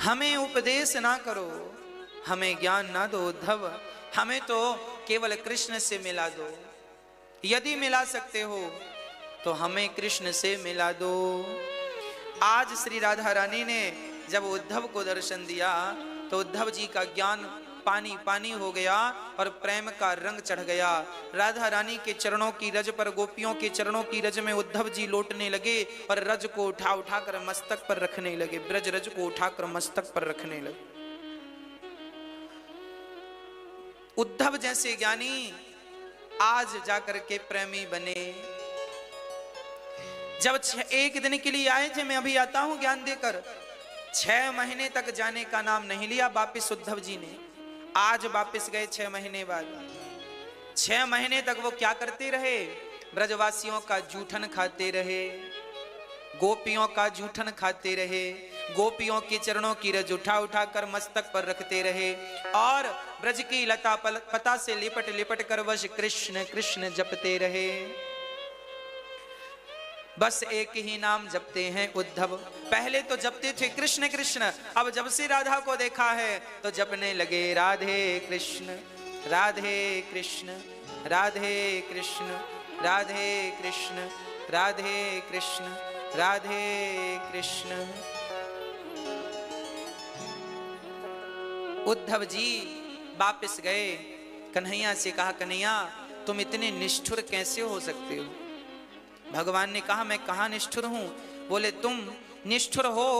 हमें उपदेश ना करो, हमें ज्ञान ना दो उद्धव, हमें तो केवल कृष्ण से मिला दो। यदि मिला सकते हो तो हमें कृष्ण से मिला दो। आज श्री राधा रानी ने जब उद्धव को दर्शन दिया तो उद्धव जी का ज्ञान पानी पानी हो गया और प्रेम का रंग चढ़ गया। राधा रानी के चरणों की रज पर, गोपियों के चरणों की रज में उद्धव जी लौटने लगे और रज को उठा उठा कर मस्तक पर रखने लगे, ब्रज रज को उठाकर मस्तक पर रखने लगे। उद्धव जैसे ज्ञानी आज जाकर के प्रेमी बने। जब एक दिन के लिए आए थे, मैं अभी आता हूं ज्ञान देकर, 6 महीने तक जाने का नाम नहीं लिया वापिस उद्धव जी ने। आज वापिस गए 6 महीने बाद। 6 महीने तक वो क्या करते रहे? ब्रजवासियों का जूठन खाते रहे, गोपियों का जूठन खाते रहे, गोपियों के चरणों की रज उठा उठा कर मस्तक पर रखते रहे और ब्रज की लता पता से लिपट लिपट कर वश कृष्ण कृष्ण जपते रहे। बस एक ही नाम जपते हैं उद्धव। पहले तो जपते थे कृष्ण कृष्ण, अब जब से राधा को देखा है तो जपने लगे राधे कृष्ण राधे कृष्ण राधे कृष्ण राधे कृष्ण राधे कृष्ण राधे कृष्ण। उद्धव जी वापस गए, कन्हैया से कहा, कन्हैया तुम इतने निष्ठुर कैसे हो सकते हो? भगवान ने कहा, मैं कहाँ निष्ठुर हूं? बोले, तुम निष्ठुर हो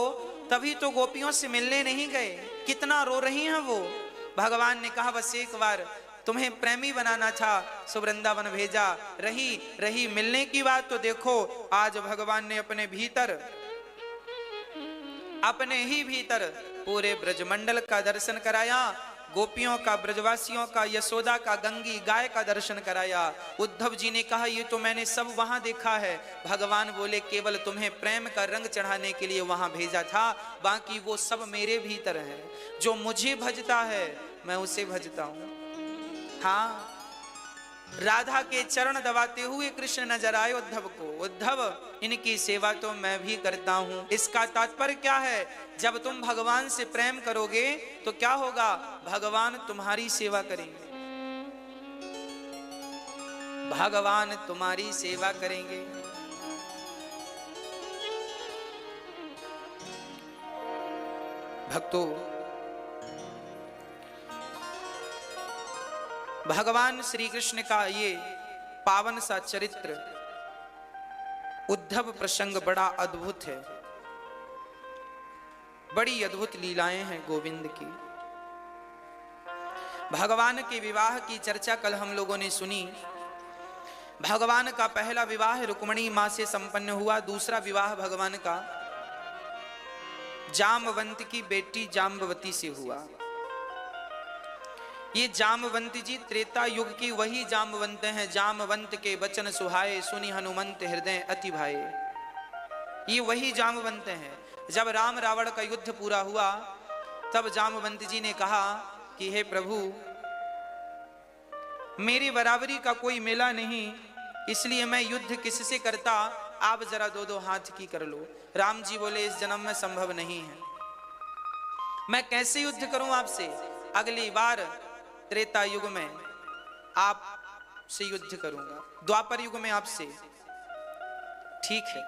तभी तो गोपियों से मिलने नहीं गए, कितना रो रही हैं वो। भगवान ने कहा, बस एक बार तुम्हें प्रेमी बनाना था, सो वृंदावन भेजा, रही रही मिलने की बात तो देखो। आज भगवान ने अपने भीतर, अपने ही भीतर पूरे ब्रजमंडल का दर्शन कराया, गोपियों का, ब्रजवासियों का, यशोदा का, गंगी गाय का दर्शन कराया। उद्धव जी ने कहा, ये तो मैंने सब वहां देखा है। भगवान बोले, केवल तुम्हें प्रेम का रंग चढ़ाने के लिए वहां भेजा था, बाकी वो सब मेरे भीतर है। जो मुझे भजता है मैं उसे भजता हूं। हाँ, राधा के चरण दबाते हुए कृष्ण नजर आए उद्धव को। उद्धव, इनकी सेवा तो मैं भी करता हूं। इसका तात्पर्य क्या है? जब तुम भगवान से प्रेम करोगे तो क्या होगा? भगवान तुम्हारी सेवा करेंगे, भगवान तुम्हारी सेवा करेंगे। भक्तों, भगवान श्री कृष्ण का ये पावन सा चरित्र उद्धव प्रसंग बड़ा अद्भुत है। बड़ी अद्भुत लीलाएं हैं गोविंद की। भगवान के विवाह की चर्चा कल हम लोगों ने सुनी। भगवान का पहला विवाह रुक्मिणी मां से संपन्न हुआ। दूसरा विवाह भगवान का जामवंत की बेटी जाम्बवती से हुआ। ये जामवंत जी त्रेता युग की वही जामवंत हैं। जामवंत के वचन सुहाए, सुनी हनुमंत हृदय अति भाए। ये वही जामवंत हैं। जब राम रावण का युद्ध पूरा हुआ तब जामवंत जी ने कहा कि हे प्रभु, मेरी बराबरी का कोई मिला नहीं, इसलिए मैं युद्ध किससे करता, आप जरा दो दो हाथ की कर लो। राम जी बोले, इस जन्म में संभव नहीं है, मैं कैसे युद्ध करूं आपसे? अगली बार त्रेता युग में आपसे युद्ध करूंगा, द्वापर युग में आपसे। ठीक है।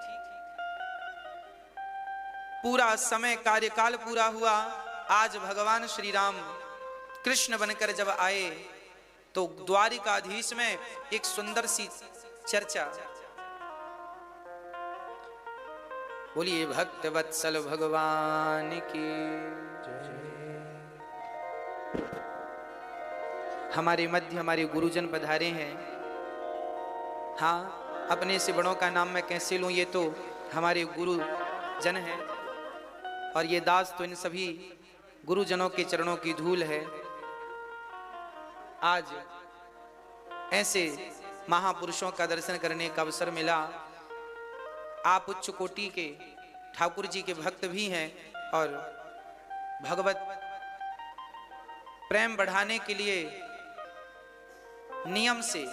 पूरा समय, कार्यकाल पूरा हुआ। आज भगवान श्री राम कृष्ण बनकर जब आए तो द्वारिकाधीश में एक सुंदर सी चर्चा। बोलिए भक्त वत्सल भगवान की जय। हमारे मध्य हमारे गुरुजन पधारे हैं। हाँ, अपने से बड़ों का नाम मैं कैसे लूं, ये तो हमारे गुरुजन हैं और ये दास तो इन सभी गुरुजनों के चरणों की धूल है। आज ऐसे महापुरुषों का दर्शन करने का अवसर मिला। आप उच्च कोटि के ठाकुर जी के भक्त भी हैं और भगवत प्रेम बढ़ाने के लिए नियम से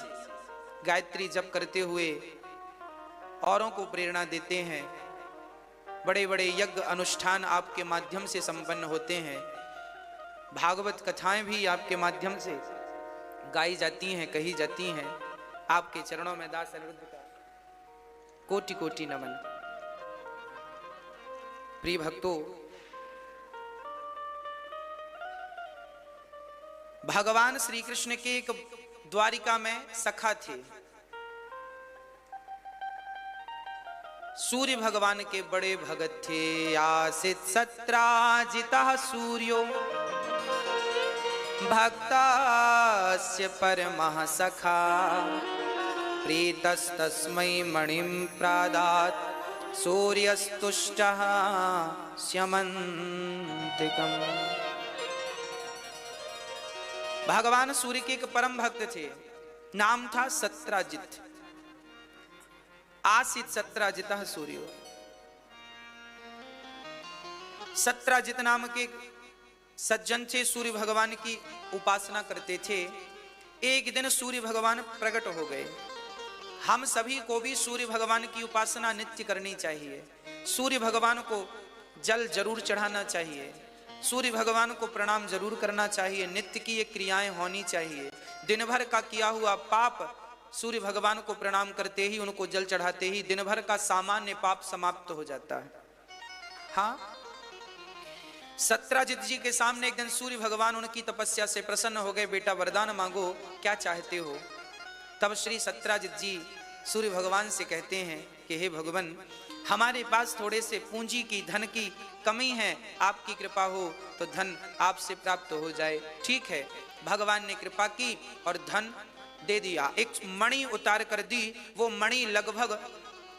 गायत्री जप करते हुए औरों को प्रेरणा देते हैं। बड़े बड़े यज्ञ अनुष्ठान आपके माध्यम से संपन्न होते हैं, भागवत कथाएं भी आपके माध्यम से गाई जाती हैं, कही जाती हैं। आपके चरणों में दास अनिरुद्ध का कोटि कोटि नमन। प्रिय भक्तों, भगवान श्री कृष्ण के एक द्वारिका में सखा थे। सूर्य भगवान के बड़े भगत थे। आसित सत्राजितः सूर्यो भक्तास्य परमः सखा, प्रीतस्तस्मै मणिं प्रादात् सूर्यस्तुष्टः स्यमन्तिकम्। भगवान सूर्य के एक परम भक्त थे, नाम था सत्राजित। आसित सत्राजितः सूर्यो। सत्राजित नाम के सज्जन थे, सूर्य भगवान की उपासना करते थे। एक दिन सूर्य भगवान प्रकट हो गए। हम सभी को भी सूर्य भगवान की उपासना नित्य करनी चाहिए। सूर्य भगवान को जल जरूर चढ़ाना चाहिए, सूर्य भगवान को प्रणाम जरूर करना चाहिए। नित्य की ये क्रियाएं होनी चाहिए। दिन भर का किया हुआ पाप सूर्य भगवान को प्रणाम करते ही, उनको जल चढ़ाते ही दिन भर का सामान्य पाप समाप्त हो जाता है। हाँ, सत्राजित जी के सामने एक दिन सूर्य भगवान उनकी तपस्या से प्रसन्न हो गए। बेटा वरदान मांगो, क्या चाहते हो? तब श्री सत्राजित जी सूर्य भगवान से कहते हैं कि हे भगवान, हमारे पास थोड़े से पूंजी की, धन की कमी है, आपकी कृपा हो तो धन आपसे प्राप्त हो जाए। ठीक है। भगवान ने कृपा की और धन दे दिया। एक मणि उतार कर दी। वो मणि लगभग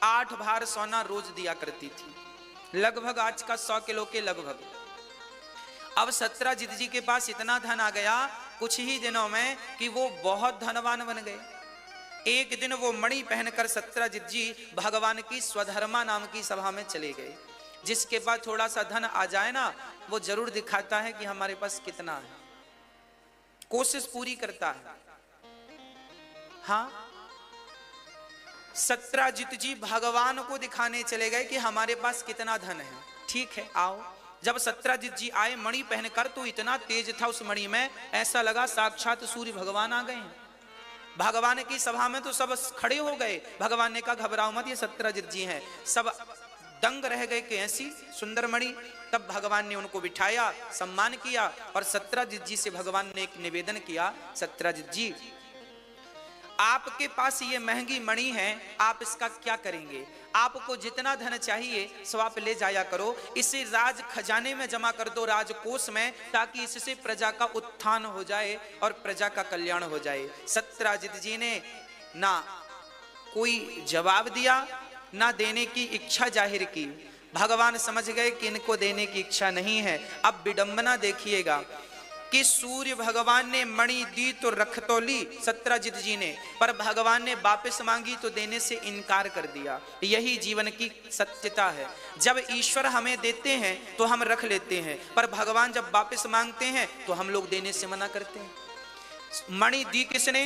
8 भार सोना रोज दिया करती थी, लगभग आज का 100 किलो के लगभग। अब सत्राजित जी के पास इतना धन आ गया कुछ ही दिनों में कि वो बहुत धनवान बन गए। एक दिन वो मणि पहनकर सत्राजित जी भगवान की स्वधर्मा नाम की सभा में चले गए। जिसके पास थोड़ा सा धन आ जाए ना, वो जरूर दिखाता है कि हमारे पास कितना है, कोशिश पूरी करता है। हाँ, सत्राजित जी भगवान को दिखाने चले गए कि हमारे पास कितना धन है। ठीक है, आओ। जब सत्राजित जी आए मणि पहनकर, तो इतना तेज था उस मणि में, ऐसा लगा साक्षात सूर्य भगवान आ गए हैं। भगवान की सभा में तो सब खड़े हो गए। भगवान ने कहा घबराओ मत, ये सत्राजित जी हैं। सब दंग रह गए कि ऐसी सुंदर मणि। तब भगवान ने उनको बिठाया, सम्मान किया और सत्राजित जी से भगवान ने एक निवेदन किया, सत्राजित जी आपके पास ये महंगी मणि है, आप इसका क्या करेंगे? आपको जितना धन चाहिए सो आप ले जाया करो, इसे राज खजाने में जमा कर दो, राजकोष में, ताकि इससे प्रजा का उत्थान हो जाए और प्रजा का कल्याण हो जाए। सत्राजित जी ने ना कोई जवाब दिया, ना देने की इच्छा जाहिर की। भगवान समझ गए कि इनको देने की इच्छा नहीं है। अब विडंबना देखिएगा कि सूर्य भगवान ने मणि दी तो रख तो ली सत्राजित जी ने, पर भगवान ने वापस मांगी तो देने से इनकार कर दिया। यही जीवन की सत्यता है। जब ईश्वर हमें देते हैं तो हम रख लेते हैं, पर भगवान जब वापस मांगते हैं तो हम लोग देने से मना करते हैं। मणि दी किसने?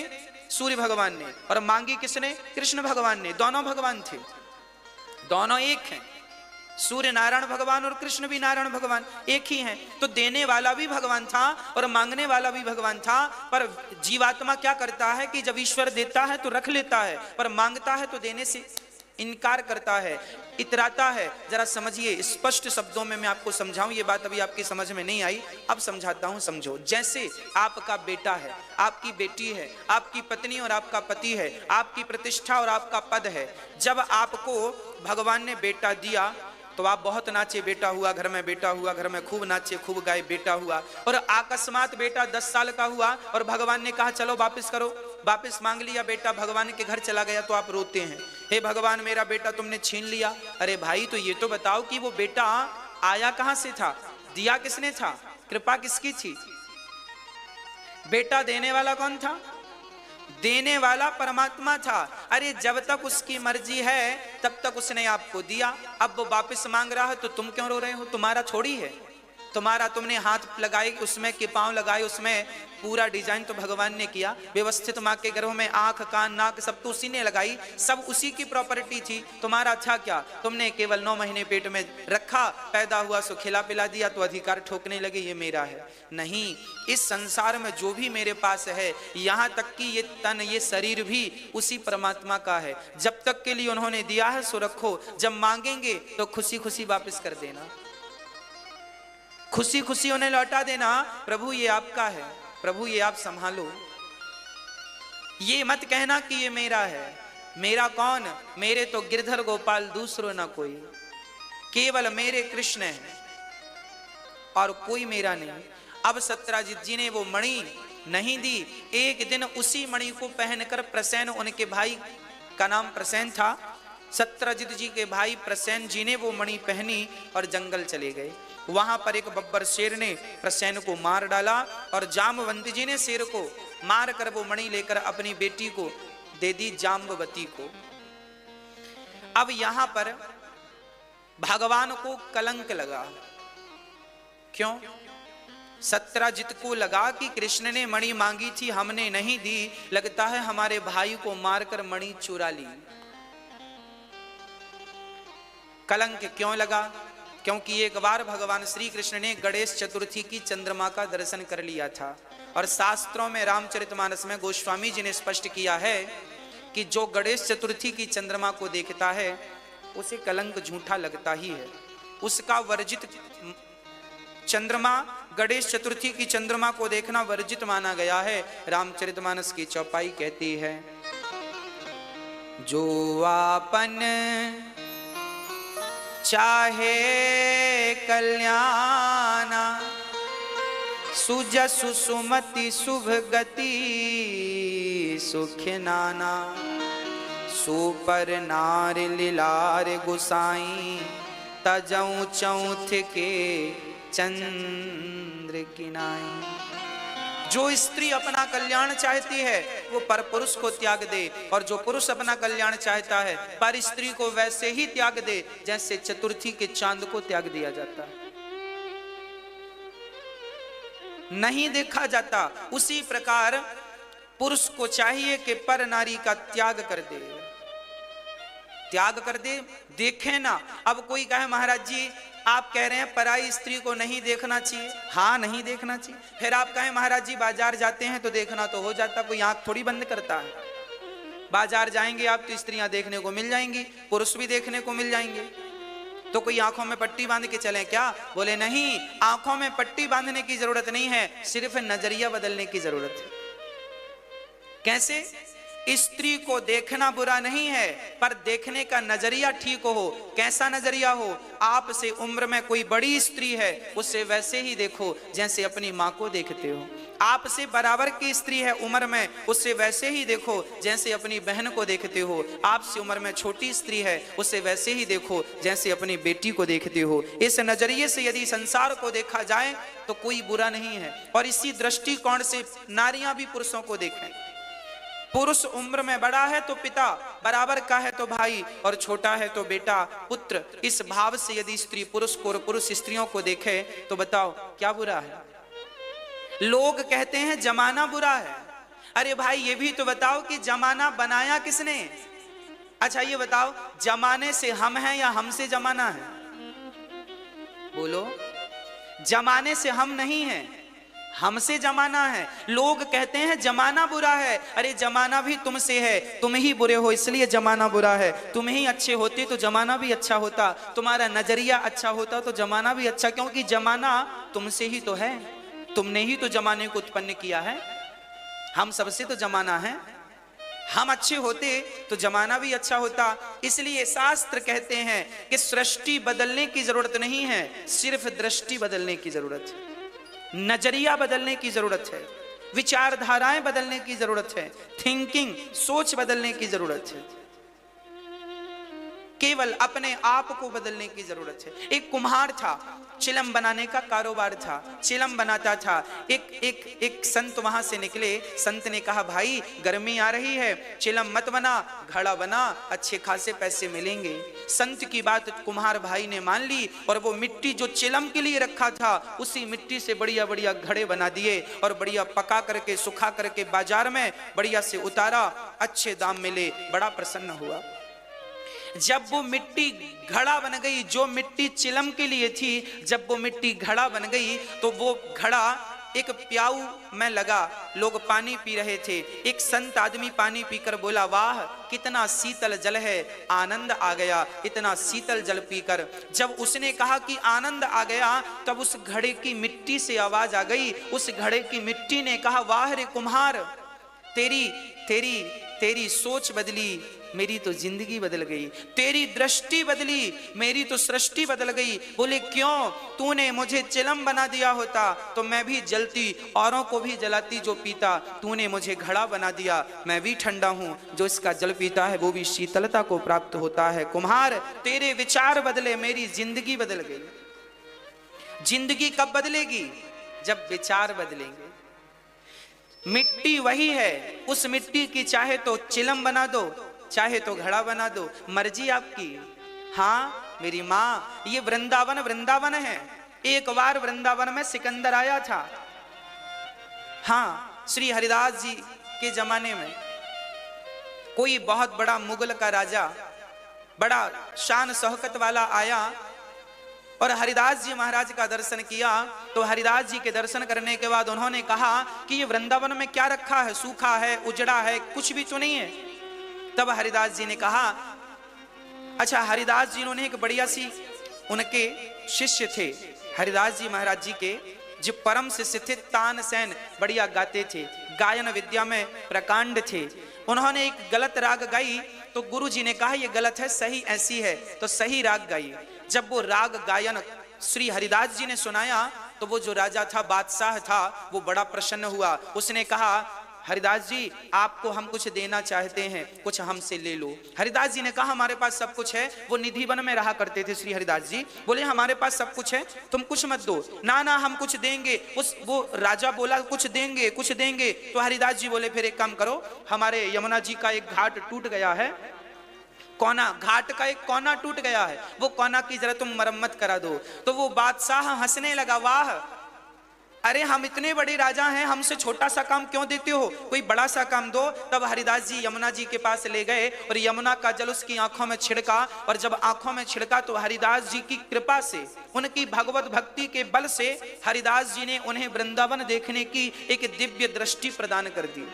सूर्य भगवान ने। और मांगी किसने? कृष्ण भगवान ने। दोनों भगवान थे, दोनों एक हैं। सूर्य नारायण भगवान और कृष्ण भी नारायण भगवान एक ही हैं। तो देने वाला भी भगवान था और मांगने वाला भी भगवान था। पर जीवात्मा क्या करता है कि जब ईश्वर देता है तो रख लेता है, पर मांगता है तो देने से इनकार करता है, इतराता है। जरा समझिए, स्पष्ट शब्दों में मैं आपको समझाऊं। ये बात अभी आपकी समझ में नहीं आई, अब समझाता हूं, समझो। जैसे आपका बेटा है, आपकी बेटी है, आपकी पत्नी और आपका पति है, आपकी प्रतिष्ठा और आपका पद है। जब आपको भगवान ने बेटा दिया तो आप बहुत नाचे, बेटा हुआ, घर में बेटा हुआ, घर में खूब नाचे, खूब गाए, बेटा हुआ। और अकस्मात बेटा 10 साल का हुआ और भगवान ने कहा चलो वापस करो, वापस मांग लिया बेटा, भगवान के घर चला गया, तो आप रोते हैं, हे भगवान मेरा बेटा तुमने छीन लिया। अरे भाई, तो ये तो बताओ कि वो बेटा आया कहां से था, दिया किसने था, कृपा किसकी थी? बेटा देने वाला कौन था? देने वाला परमात्मा था। अरे जब तक उसकी मर्जी है तब तक उसने आपको दिया। अब वो वापस मांग रहा है तो तुम क्यों रो रहे हो? तुम्हारा थोड़ी है, तुम्हारा तुमने हाथ लगाए उसमें कि पांव लगाए उसमें, पूरा डिजाइन तो भगवान ने किया। व्यवस्थित माँ के गर्भ में आंख कान नाक सब तो उसी ने लगाई, सब उसी की प्रॉपर्टी थी। तुम्हारा अच्छा क्या, तुमने केवल 9 महीने पेट में रखा, पैदा हुआ सो खिला पिला दिया तो अधिकार ठोकने लगे ये मेरा है। नहीं, इस संसार में जो भी मेरे पास है, यहाँ तक कि ये तन ये शरीर भी उसी परमात्मा का है। जब तक के लिए उन्होंने दिया है सो रखो, जब मांगेंगे तो खुशी खुशी वापस कर देना, खुशी खुशी उन्हें लौटा देना। प्रभु ये आपका है, प्रभु ये आप संभालो। ये मत कहना कि ये मेरा है। मेरा कौन, मेरे तो गिरधर गोपाल दूसरो ना कोई, केवल मेरे कृष्ण है और कोई मेरा नहीं। अब सत्यजित जी ने वो मणि नहीं दी। एक दिन उसी मणि को पहनकर प्रसेन, उनके भाई का नाम प्रसेन था, सत्यजित जी के भाई प्रसेन जी ने वो मणि पहनी और जंगल चले गए। वहां पर एक बब्बर शेर ने प्रसेन को मार डाला और जामवंती जी ने शेर को मार कर वो मणि लेकर अपनी बेटी को दे दी, जाम्बवती को। अब यहां पर भगवान को कलंक लगा। क्यों? सत्यजित को लगा कि कृष्ण ने मणि मांगी थी, हमने नहीं दी, लगता है हमारे भाई को मारकर मणि चुरा ली। कलंक क्यों लगा? क्योंकि एक बार भगवान श्री कृष्ण ने गणेश चतुर्थी की चंद्रमा का दर्शन कर लिया था और शास्त्रों में रामचरितमानस में गोस्वामी जी ने स्पष्ट किया है कि जो गणेश चतुर्थी की चंद्रमा को देखता है उसे कलंक झूठा लगता ही है। उसका वर्जित चंद्रमा, गणेश चतुर्थी की चंद्रमा को देखना वर्जित माना गया है। रामचरितमानस की चौपाई कहती है, जो आपन चाहे कल्याणा, सुजसु सुमति शुभ गति सुख नाना, सुपर नार लीलार गुसाई, तजऊ चौथ के चंद्र किनाई। जो स्त्री अपना कल्याण चाहती है वो पर पुरुष को त्याग दे, और जो पुरुष अपना कल्याण चाहता है पर स्त्री को वैसे ही त्याग दे जैसे चतुर्थी के चांद को त्याग दिया जाता है, नहीं देखा जाता। उसी प्रकार पुरुष को चाहिए कि पर नारी का त्याग कर दे, त्याग कर दे, देखे ना। अब कोई कहे महाराज जी आप कह रहे हैं पराई स्त्री को नहीं देखना चाहिए, हाँ नहीं देखना चाहिए। फिर आप कहें महाराज जी बाजार जाते हैं तो देखना तो हो जाता, कोई आंख थोड़ी बंद करता है। बाजार जाएंगे आप तो स्त्रियां देखने को मिल जाएंगी, पुरुष भी देखने को मिल जाएंगे। तो कोई आंखों में पट्टी बांध के चले क्या? बोले नहीं, आंखों में पट्टी बांधने की जरूरत नहीं है, सिर्फ नजरिया बदलने की जरूरत है। कैसे? स्त्री को देखना बुरा नहीं है, पर देखने का नजरिया ठीक हो। कैसा नजरिया हो? आपसे उम्र में कोई बड़ी स्त्री है उससे वैसे ही देखो जैसे अपनी माँ को देखते हो। आपसे बराबर की स्त्री है उम्र में, उससे वैसे ही देखो जैसे अपनी बहन को देखते हो। आपसे उम्र में छोटी स्त्री है उससे वैसे ही देखो जैसे अपनी बेटी को देखते हो। इस नजरिए से यदि संसार को देखा जाए तो कोई बुरा नहीं है। और इसी दृष्टिकोण से नारियां भी पुरुषों को देखें। पुरुष उम्र में बड़ा है तो पिता, बराबर का है तो भाई, और छोटा है तो बेटा पुत्र। इस भाव से यदि स्त्री पुरुष को और पुरुष स्त्रियों को देखे तो बताओ क्या बुरा है? लोग कहते हैं जमाना बुरा है। अरे भाई ये भी तो बताओ कि जमाना बनाया किसने? अच्छा ये बताओ, जमाने से हम हैं या हमसे जमाना है? बोलो। जमाने से हम नहीं हैं, हमसे जमाना है। लोग कहते हैं जमाना बुरा है। अरे जमाना भी तुमसे है, तुम ही बुरे हो इसलिए जमाना बुरा है। तुम ही अच्छे होते तो जमाना भी अच्छा होता, तुम्हारा नजरिया अच्छा होता तो जमाना भी अच्छा, क्योंकि जमाना तुमसे ही तो है, तुमने ही तो जमाने को उत्पन्न किया है। हम सबसे तो जमाना है, हम अच्छे होते तो जमाना भी अच्छा होता। इसलिए शास्त्र कहते हैं कि सृष्टि बदलने की जरूरत नहीं है, सिर्फ दृष्टि बदलने की जरूरत है, नजरिया बदलने की जरूरत है, विचारधाराएं बदलने की जरूरत है, थिंकिंग सोच बदलने की जरूरत है। केवल अपने आप को बदलने की जरूरत है। एक कुम्हार था, चिलम बनाने का कारोबार था, चिलम बनाता था। एक संत वहां से निकले। संत ने कहा, भाई गर्मी आ रही है, चिलम मत बना, घड़ा बना, अच्छे खासे पैसे मिलेंगे। संत की बात कुम्हार भाई ने मान ली और वो मिट्टी जो चिलम के लिए रखा था, उसी मिट्टी से बढ़िया बढ़िया घड़े बना दिए और बढ़िया पका करके सुखा करके बाजार में बढ़िया से उतारा। अच्छे दाम मिले, बड़ा प्रसन्न हुआ। जब वो मिट्टी घड़ा बन गई, जो मिट्टी चिलम के लिए थी, जब वो मिट्टी घड़ा बन गई तो वो घड़ा एक प्याऊ में लगा। लोग पानी पी रहे थे। एक संत आदमी पानी पीकर बोला, वाह कितना शीतल जल है, आनंद आ गया इतना शीतल जल पीकर। जब उसने कहा कि आनंद आ गया, तब उस घड़े की मिट्टी से आवाज आ गई। उस घड़े की मिट्टी ने कहा, वाह रे कुम्हार, तेरी तेरी तेरी सोच बदली, मेरी तो जिंदगी बदल गई। तेरी दृष्टि बदली, मेरी तो सृष्टि बदल गई। बोले क्यों? तूने मुझे चिलम बना दिया होता तो मैं भी जलती, औरों को भी जलाती जो पीता। तूने मुझे घड़ा बना दिया, मैं भी ठंडा हूं, जो इसका जल पीता है वो भी शीतलता को प्राप्त होता है। कुम्हार, तेरे विचार बदले, मेरी जिंदगी बदल गई। जिंदगी कब बदलेगी? जब विचार बदलेंगे। मिट्टी वही है, उस मिट्टी की चाहे तो चिलम बना दो, चाहे तो घड़ा बना दो, मर्जी आपकी। हाँ मेरी माँ, ये वृंदावन वृंदावन है। एक बार वृंदावन में सिकंदर आया था। हाँ, श्री हरिदास जी के जमाने में कोई बहुत बड़ा मुगल का राजा, बड़ा शान शौकत वाला आया और हरिदास जी महाराज का दर्शन किया। तो हरिदास जी के दर्शन करने के बाद उन्होंने कहा कि ये वृंदावन में क्या रखा है, सूखा है, उजड़ा है, कुछ भी तो नहीं है। तब हरिदास जी ने कहा, अच्छा हरिदास जी उन्होंने एक बढ़िया सी, उनके शिष्य थे हरिदास जी महाराज जी के, जो परम शिष्य थे तानसेन, बढ़िया गाते थे, गायन विद्या में प्रकांड थे। उन्होंने एक गलत राग गाई तो गुरु जी ने कहा ये गलत है, सही ऐसी है, तो सही राग गाई। जब वो राग गायन श्री हरिदास जी ने सुनाया तो वो जो राजा था, बादशाह था, वो बड़ा प्रसन्न हुआ। उसने कहा, हरिदास जी आपको हम कुछ देना चाहते हैं, कुछ हमसे ले लो। हरिदास जी ने कहा, हमारे पास सब कुछ है। वो निधि वन में रहा करते थे श्री हरिदास जी। बोले हमारे पास सब कुछ है, तुम कुछ मत दो। ना ना हम कुछ देंगे। वो राजा बोला कुछ देंगे, कुछ देंगे। तो हरिदास जी बोले फिर एक काम करो, हमारे यमुना जी का एक घाट टूट गया है, कोना, घाट का एक कोना टूट गया है, वो कोना की जरा तुम मरम्मत करा दो। तो वो बादशाह हंसने लगा, वाह अरे हम इतने बड़े राजा हैं, हमसे छोटा सा काम क्यों देते हो, कोई बड़ा सा काम दो। तब हरिदास जी यमुना जी के पास ले गए और यमुना का जल उसकी आंखों में छिड़का। और जब आंखों में छिड़का तो हरिदास जी की कृपा से, उनकी भगवत भक्ति के बल से हरिदास जी ने उन्हें वृंदावन देखने की एक दिव्य दृष्टि प्रदान कर दी।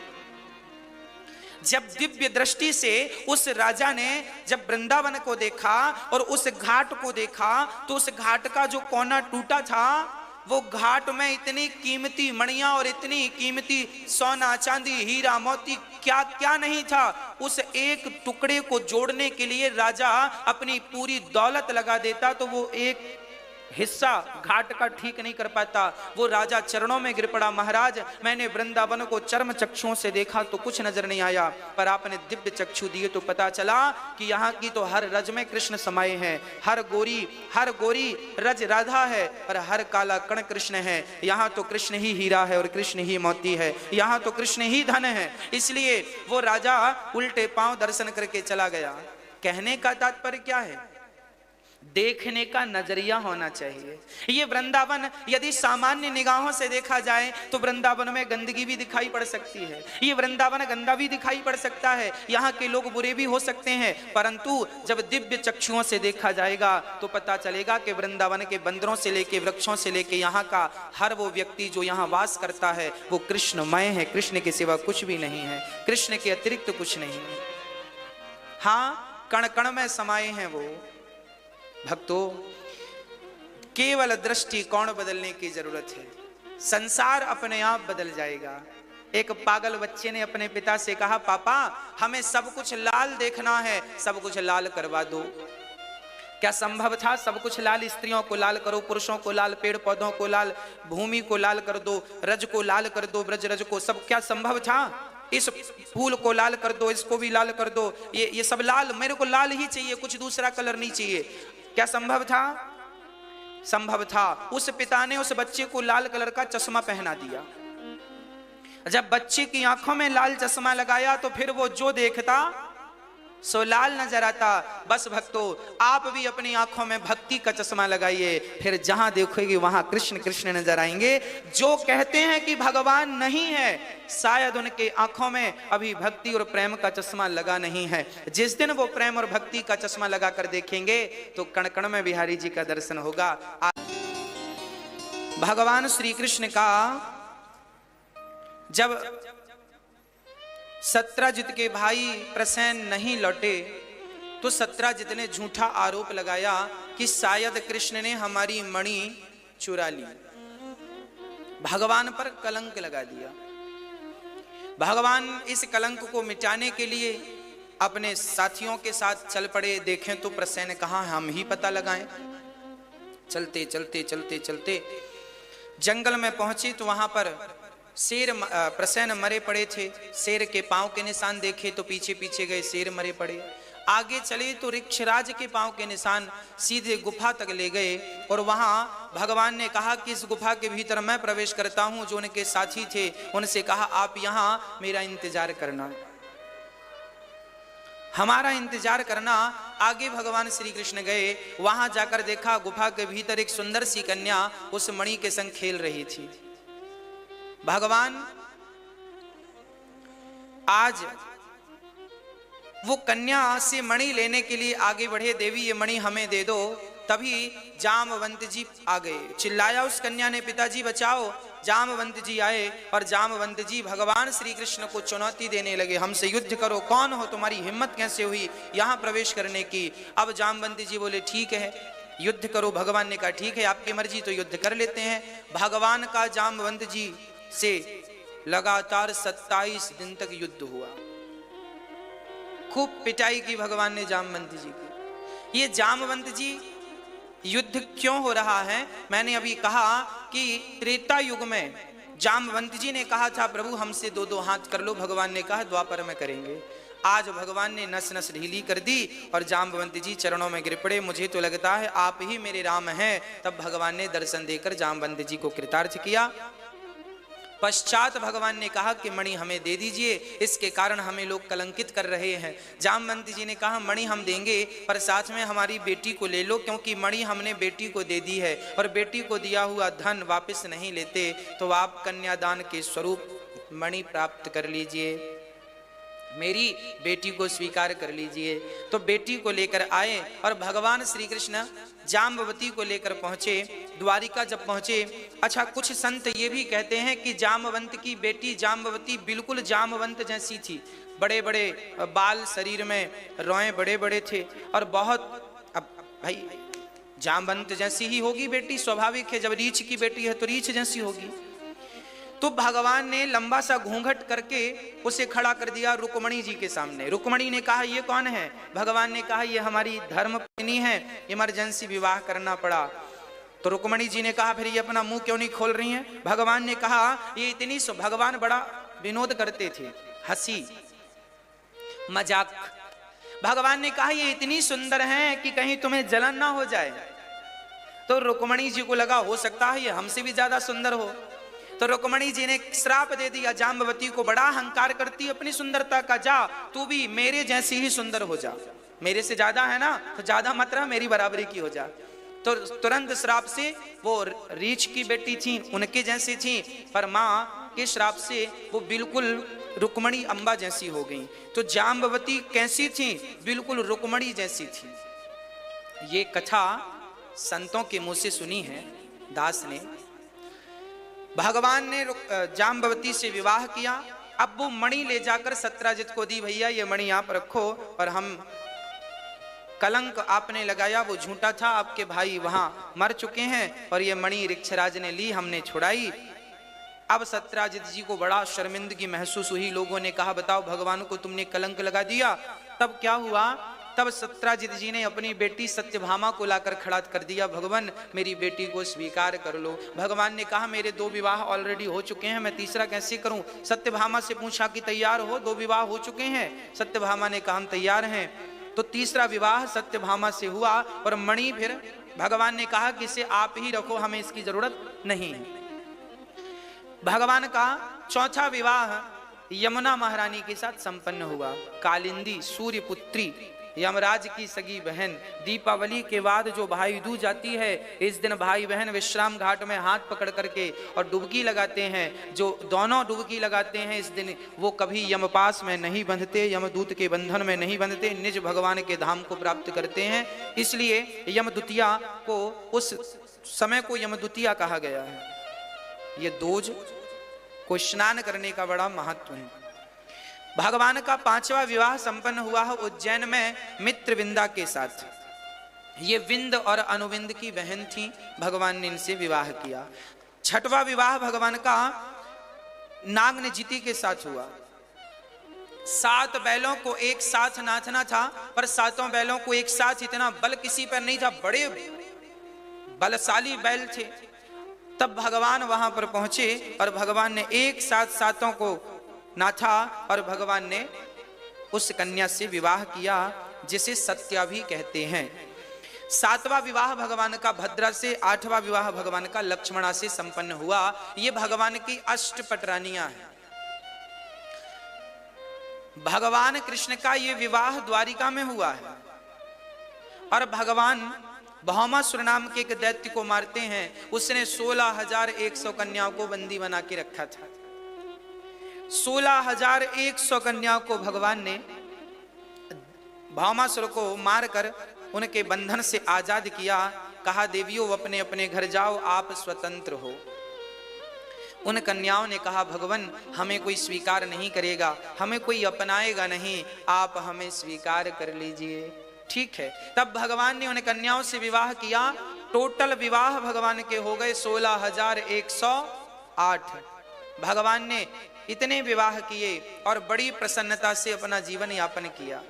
जब दिव्य दृष्टि से उस राजा ने जब वृंदावन को देखा और उस घाट को देखा, तो उस घाट का जो कोना टूटा था, वो घाट में इतनी कीमती मणियां और इतनी कीमती सोना चांदी हीरा मोती क्या क्या नहीं था। उस एक टुकड़े को जोड़ने के लिए राजा अपनी पूरी दौलत लगा देता तो वो एक हिस्सा घाट का ठीक नहीं कर पाता। वो राजा चरणों में गिर पड़ा, महाराज मैंने वृंदावन को चर्म चक्षुओं से देखा तो कुछ नजर नहीं आया, पर आपने दिव्य चक्षु दिए तो पता चला कि यहाँ की तो हर रज में कृष्ण समाये हैं, हर गोरी रज राधा है और हर काला कण कृष्ण है। यहाँ तो कृष्ण ही हीरा है और कृष्ण ही मोती है, यहाँ तो कृष्ण ही धन है। इसलिए वो राजा उल्टे पांव दर्शन करके चला गया। कहने का तात्पर्य क्या है? देखने का नजरिया होना चाहिए। ये वृंदावन यदि सामान्य निगाहों से देखा जाए तो वृंदावन में गंदगी भी दिखाई पड़ सकती है, ये वृंदावन गंदा भी दिखाई पड़ सकता है, यहाँ के लोग बुरे भी हो सकते हैं, परंतु जब दिव्य चक्षुओं से देखा जाएगा तो पता चलेगा कि वृंदावन के बंदरों से लेके वृक्षों से लेके यहाँ का हर वो व्यक्ति जो यहाँ वास करता है वो कृष्णमय है, कृष्ण के सिवा कुछ भी नहीं है, कृष्ण के अतिरिक्त कुछ नहीं है। हाँ, कण कण में समाये हैं वो। भक्तों, केवल दृष्टिकोण बदलने की जरूरत है, संसार अपने आप बदल जाएगा। एक पागल बच्चे ने अपने पिता से कहा, पापा हमें सब कुछ लाल देखना है, सब कुछ लाल करवा दो। क्या संभव था? सब कुछ लाल, स्त्रियों को लाल करो, पुरुषों को लाल, पेड़ पौधों को लाल, भूमि को लाल कर दो, रज को लाल कर दो, ब्रज रज को, सब क्या संभव था? इस फूल को लाल कर दो, इसको भी लाल कर दो, ये सब लाल, मेरे को लाल ही चाहिए, कुछ दूसरा कलर नहीं चाहिए। क्या संभव था? संभव था। उस पिता ने उस बच्चे को लाल कलर का चश्मा पहना दिया। जब बच्चे की आंखों में लाल चश्मा लगाया तो फिर वो जो देखता सो लाल नजर आता। बस भक्तों, आप भी अपनी आंखों में भक्ति का चश्मा लगाइए, फिर जहां देखोगे वहां कृष्ण कृष्ण नजर आएंगे। जो कहते हैं कि भगवान नहीं है, शायद उनके आंखों में अभी भक्ति और प्रेम का चश्मा लगा नहीं है। जिस दिन वो प्रेम और भक्ति का चश्मा लगा कर देखेंगे तो कण कण में बिहारी जी का दर्शन होगा। भगवान श्री कृष्ण का जब सत्यजित के भाई प्रसेन नहीं लौटे तो सत्यजित ने झूठा आरोप लगाया कि शायद कृष्ण ने हमारी मणि चुरा ली। भगवान पर कलंक लगा दिया। भगवान इस कलंक को मिटाने के लिए अपने साथियों के साथ चल पड़े। देखें तो प्रसेन कहाँ, हम ही पता लगाएं। चलते चलते चलते चलते जंगल में पहुंचे तो वहां पर शेर प्रसेन मरे पड़े थे। शेर के पांव के निशान देखे तो पीछे पीछे गए, शेर मरे पड़े। आगे चले तो ऋक्षराज के पांव के निशान सीधे गुफा तक ले गए और वहां भगवान ने कहा कि इस गुफा के भीतर मैं प्रवेश करता हूं। जो उनके साथी थे उनसे कहा आप यहां मेरा इंतजार करना, हमारा इंतजार करना। आगे भगवान श्री कृष्ण गए, वहां जाकर देखा गुफा के भीतर एक सुंदर सी कन्या उस मणि के संग खेल रही थी। भगवान आज वो कन्या से मणि लेने के लिए आगे बढ़े। देवी ये मणि हमें दे दो। तभी जामवंत जी आ गए। चिल्लाया उस कन्या ने, पिताजी बचाओ। जामवंत जी आए और जामवंत जी भगवान श्री कृष्ण को चुनौती देने लगे, हमसे युद्ध करो, कौन हो, तुम्हारी हिम्मत कैसे हुई यहां प्रवेश करने की। अब जामवंत जी बोले ठीक है युद्ध करो। भगवान ने कहा ठीक है आपकी मर्जी, तो युद्ध कर लेते हैं। भगवान का जामवंत जी से लगातार 27 दिन तक युद्ध हुआ। खूब पिटाई की भगवान ने जामवंत जी की। ये जामवंत जी युद्ध क्यों हो रहा है? मैंने अभी कहा कि त्रेता युग में जामवंत जी ने कहा था प्रभु हमसे दो दो हाथ कर लो। भगवान ने कहा द्वापर में करेंगे। आज भगवान ने नस नस ढीली कर दी और जामवंत जी चरणों में गिर पड़े। मुझे तो लगता है आप ही मेरे राम हैं। तब भगवान ने दर्शन देकर जामवंत जी को कृतार्थ किया। पश्चात भगवान ने कहा कि मणि हमें दे दीजिए, इसके कारण हमें लोग कलंकित कर रहे हैं। जामवंत जी ने कहा मणि हम देंगे पर साथ में हमारी बेटी को ले लो, क्योंकि मणि हमने बेटी को दे दी है और बेटी को दिया हुआ धन वापस नहीं लेते, तो आप कन्यादान के स्वरूप मणि प्राप्त कर लीजिए, मेरी बेटी को स्वीकार कर लीजिए। तो बेटी को लेकर आए और भगवान श्री कृष्ण जाम्बवती को लेकर पहुंचे। द्वारिका जब पहुंचे, अच्छा कुछ संत ये भी कहते हैं कि जामवंत की बेटी जाम्बवती बिल्कुल जामवंत जैसी थी। बड़े बड़े बाल, शरीर में रोए बड़े बड़े थे और बहुत, अब भाई जामवंत जैसी ही होगी बेटी, स्वाभाविक है, जब रीछ की बेटी है तो रीछ जैसी होगी। तो भगवान ने लंबा सा घूंघट करके उसे खड़ा कर दिया रुक्मणी जी के सामने। रुक्मणी ने कहा ये कौन है? भगवान ने कहा ये हमारी धर्म पत्नी है, इमरजेंसी विवाह करना पड़ा। तो रुक्मणी जी ने कहा फिर ये अपना मुंह क्यों नहीं खोल रही हैं? भगवान ने कहा ये इतनी, भगवान बड़ा विनोद करते थे, हंसी मजाक। भगवान ने कहा ये इतनी सुंदर हैं कि कहीं तुम्हें जलन ना हो जाए। तो रुक्मणी जी को लगा हो सकता है ये हमसे भी ज्यादा सुंदर हो। तो रुक्मणी जी ने श्राप दे दिया जाम्बवती को, बड़ा अहंकार करती अपनी सुंदरता का, जा तू भी मेरे जैसी ही सुंदर हो जा, मेरे से ज्यादा है ना तो ज्यादा मत रहा, मेरी बराबरी की हो जा। तो तुरंत श्राप से, वो रीछ की बेटी थी उनके जैसी थी, पर माँ के श्राप से वो बिल्कुल रुक्मणी अम्बा जैसी हो गई। तो जाम्बवती कैसी थी? बिल्कुल रुक्मणी जैसी थी। ये कथा संतों के मुंह से सुनी है दास ने। भगवान ने जाम्बवती से विवाह किया। अब वो मणि ले जाकर सत्यजित को दी, भैया ये मणि आप रखो, और हम कलंक आपने लगाया वो झूठा था, आपके भाई वहां मर चुके हैं और ये मणि ऋक्षराज ने ली, हमने छुड़ाई। अब सत्यजित जी को बड़ा शर्मिंदगी महसूस हुई। लोगों ने कहा बताओ भगवान को तुमने कलंक लगा दिया। तब क्या हुआ तब सत्राजित जी ने अपनी बेटी सत्यभामा को लाकर खड़ा कर दिया। भगवान मेरी बेटी को स्वीकार कर लो। भगवान ने कहा मेरे 2 विवाह ऑलरेडी हो चुके हैं, मैं तीसरा कैसे करूं। सत्यभामा से पूछा कि तैयार हो, 2 विवाह हो चुके हैं। सत्यभामा ने कहा हम तैयार हैं। तो तीसरा विवाह सत्यभामा से हुआ और मणि फिर भगवान ने कहा कि इसे आप ही रखो, हमें इसकी जरूरत नहीं है। भगवान का चौथा विवाह यमुना महारानी के साथ संपन्न हुआ। कालिंदी सूर्य पुत्री यमराज की सगी बहन। दीपावली के बाद जो भाई दूज जाती है, इस दिन भाई बहन विश्राम घाट में हाथ पकड़ करके और डुबकी लगाते हैं। जो दोनों डुबकी लगाते हैं इस दिन, वो कभी यमपास में नहीं बंधते, यमदूत के बंधन में नहीं बंधते, निज भगवान के धाम को प्राप्त करते हैं। इसलिए यमदूतिया को, उस समय को यमदूतिया कहा गया है। ये दूज को स्नान करने का बड़ा महत्व है। भगवान का 5वां विवाह संपन्न हुआ है उज्जैन में मित्रविंदा के साथ। ये विंद और अनुविंद की बहन थी, भगवान ने इनसे विवाह किया। 6वां विवाह भगवान का नागनजिति के साथ हुआ। 7 बैलों को एक साथ नाचना था, पर 7 बैलों को एक साथ इतना बल किसी पर नहीं था, बड़े बलशाली बैल थे। तब भगवान वहां पर पहुंचे और भगवान ने एक साथ 7 को नाथा और भगवान ने उस कन्या से विवाह किया, जिसे सत्या भी कहते हैं। 7वां विवाह भगवान का भद्रा से, 8वां विवाह भगवान का लक्ष्मणा से संपन्न हुआ। ये भगवान की अष्टपटरानियां हैं। भगवान कृष्ण का ये विवाह द्वारिका में हुआ है और भगवान भौमासुर नाम के एक दैत्य को मारते हैं। उसने 16,100 कन्याओं को बंदी बना के रखा था। 16,100 कन्याओं को भगवान ने भौमासुर को मारकर उनके बंधन से आजाद किया। कहा देवियों अपने अपने घर जाओ, आप स्वतंत्र हो। उन कन्याओं ने कहा भगवान हमें कोई स्वीकार नहीं करेगा, हमें कोई अपनाएगा नहीं, आप हमें स्वीकार कर लीजिए। ठीक है। तब भगवान ने उन कन्याओं से विवाह किया। टोटल विवाह भगवान के हो गए 16,108। भगवान ने इतने विवाह किए और बड़ी प्रसन्नता से अपना जीवन यापन किया।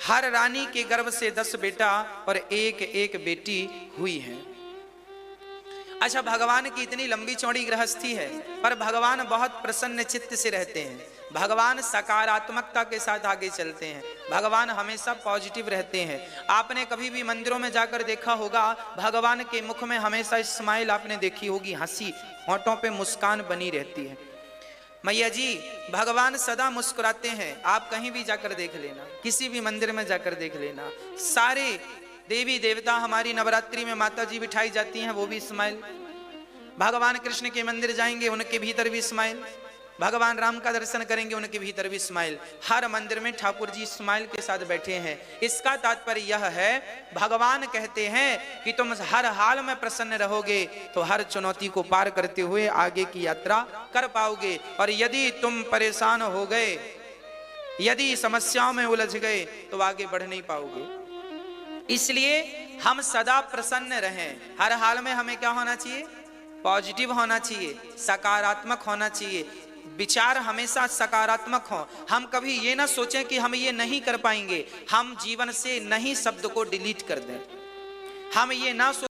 हर रानी के गर्भ से 10 बेटा और एक बेटी हुई है। अच्छा, भगवान की इतनी लंबी चौड़ी गृहस्थी है, पर भगवान बहुत प्रसन्न चित्त से रहते हैं। भगवान सकारात्मकता के साथ आगे चलते हैं। भगवान हमेशा पॉजिटिव रहते हैं। आपने कभी भी मंदिरों में जाकर देखा होगा, भगवान के मुख में हमेशा स्माइल आपने देखी होगी, हंसी, होंठों पे मुस्कान बनी रहती है। मैया जी भगवान सदा मुस्कुराते हैं। आप कहीं भी जाकर देख लेना, किसी भी मंदिर में जाकर देख लेना, सारे देवी देवता, हमारी नवरात्रि में माता जी बिठाई जाती हैं, वो भी स्माइल। भगवान कृष्ण के मंदिर जाएंगे, उनके भीतर भी स्माइल। भगवान राम का दर्शन करेंगे, उनके भीतर भी स्माइल। हर मंदिर में ठाकुर जी स्माइल के साथ बैठे हैं। इसका तात्पर्य यह है, भगवान कहते हैं कि तुम हर हाल में प्रसन्न रहोगे तो हर चुनौती को पार करते हुए आगे की यात्रा कर पाओगे। और यदि तुम परेशान हो गए, यदि समस्याओं में उलझ गए, तो आगे बढ़ नहीं पाओगे। इसलिए हम सदा प्रसन्न रहें। हर हाल में हमें क्या होना चाहिए? पॉजिटिव होना चाहिए, सकारात्मक होना चाहिए। विचार हमेशा सकारात्मक हो। हम कभी ये ना सोचें कि हम ये नहीं कर पाएंगे। हम जीवन से नहीं शब्द को डिलीट कर दें। हम ये ना